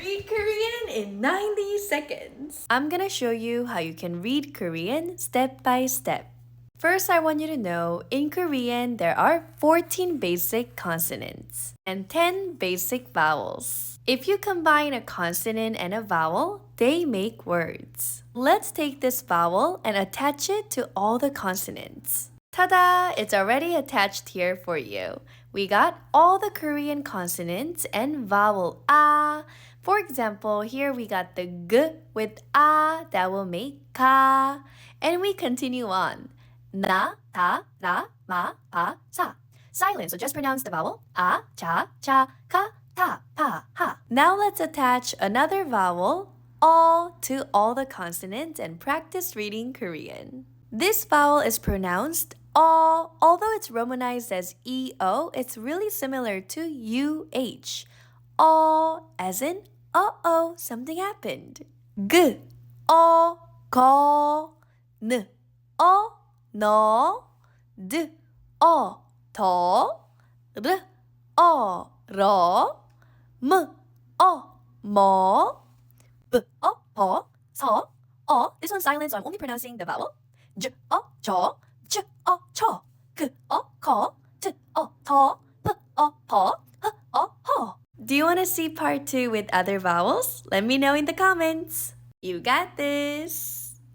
Read Korean in 90 seconds. I'm gonna show you how you can read Korean step by step. First, I want you to know, in Korean, there are 14 basic consonants and 10 basic vowels. If you combine a consonant and a vowel, they make words. Let's take this vowel and attach it to all the consonants. Ta-da! It's already attached here for you. We got all the Korean consonants and vowel a. For example, here we got the g with a that will make ka. And we continue on. Na, ta, ra, ma, pa, sa. Silent, so just pronounce the vowel a, cha, cha, ka, ta, pa, ha. Now let's attach another vowel, all, to all the consonants and practice reading Korean. This vowel is pronounced all. Although it's romanized as EO, it's really similar to UH. All, as in, uh-oh, something happened. G, o, ko, n, o, no, d, o, to, r, o, ro, m, o, mo, b, o, po, so, o. This one's silent, so I'm only pronouncing the vowel. J, o, cho, ch, o, cho, k, o, ko, t, o, to, p, o, po, h, o, ho. Do you want to see part 2 with other vowels? Let me know in the comments. You got this!